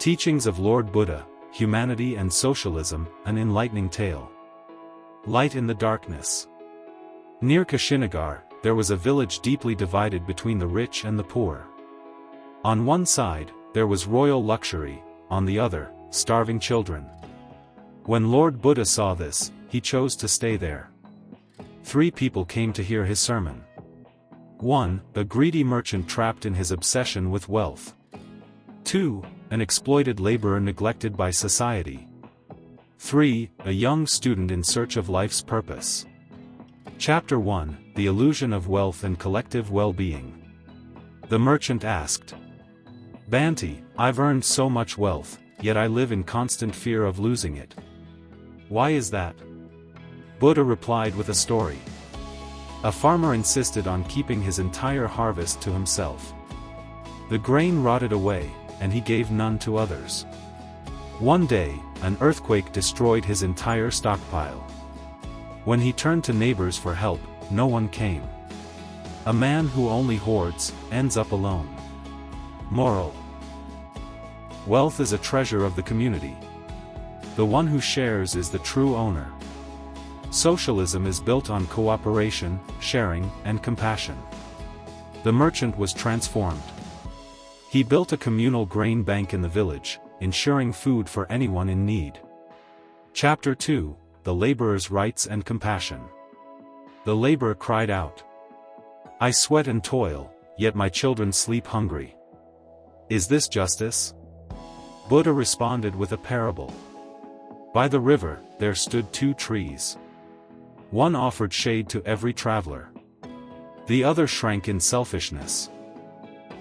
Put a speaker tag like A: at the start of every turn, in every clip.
A: Teachings of Lord Buddha, Humanity and Socialism, an Enlightening Tale. Light in the Darkness. Near Kushinagar, there was a village deeply divided between the rich and the poor. On one side, there was royal luxury, on the other, starving children. When Lord Buddha saw this, he chose to stay there. 3 people came to hear his sermon. 1. A greedy merchant trapped in his obsession with wealth. 2. An exploited laborer neglected by society. 3. A young student in search of life's purpose. Chapter 1. The Illusion of Wealth and Collective Well-Being. The merchant asked, "Banti, I've earned so much wealth, yet I live in constant fear of losing it. Why is that?" Buddha replied with a story. A farmer insisted on keeping his entire harvest to himself. The grain rotted away, and he gave none to others. One day, an earthquake destroyed his entire stockpile. When he turned to neighbors for help, no one came. A man who only hoards, ends up alone. Moral: wealth is a treasure of the community. The one who shares is the true owner. Socialism is built on cooperation, sharing, and compassion. The merchant was transformed. He built a communal grain bank in the village, ensuring food for anyone in need. Chapter 2. The Laborer's Rights and Compassion. The laborer cried out, "I sweat and toil, yet my children sleep hungry. Is this justice?" Buddha responded with a parable. By the river, there stood 2 trees. One offered shade to every traveler. The other shrank in selfishness.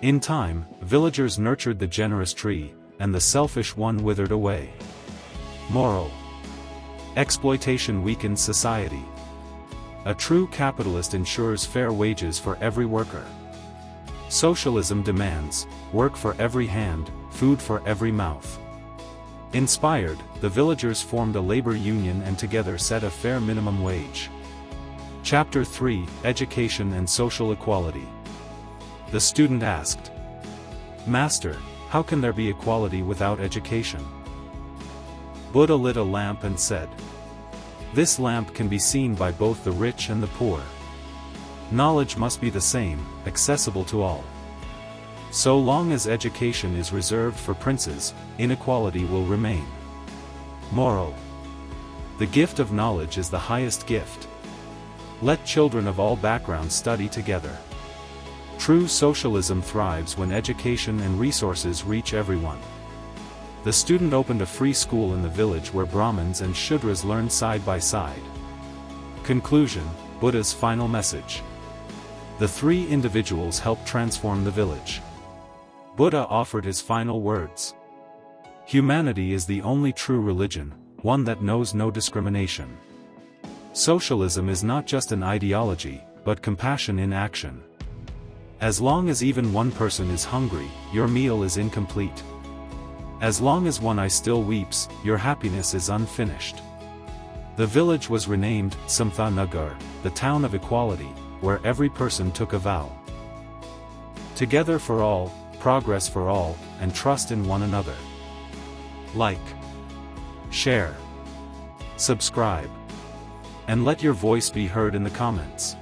A: In time, villagers nurtured the generous tree, and the selfish one withered away. Moral: exploitation weakens society. A true capitalist ensures fair wages for every worker. Socialism demands work for every hand, food for every mouth. Inspired, the villagers formed a labor union and together set a fair minimum wage. Chapter 3. Education and Social Equality. The student asked, "Master, how can there be equality without education?" Buddha lit a lamp and said, "This lamp can be seen by both the rich and the poor. Knowledge must be the same, accessible to all. So long as education is reserved for princes, inequality will remain." Moral: the gift of knowledge is the highest gift. Let children of all backgrounds study together. True socialism thrives when education and resources reach everyone. The student opened a free school in the village where Brahmins and Shudras learned side by side. Conclusion: Buddha's final message. The 3 individuals helped transform the village. Buddha offered his final words. Humanity is the only true religion, one that knows no discrimination. Socialism is not just an ideology, but compassion in action. As long as even one person is hungry, your meal is incomplete. As long as one eye still weeps, your happiness is unfinished. The village was renamed Samtha Nagar, the town of equality, where every person took a vow. Together for all, progress for all, and trust in one another. Like, share, subscribe, and let your voice be heard in the comments.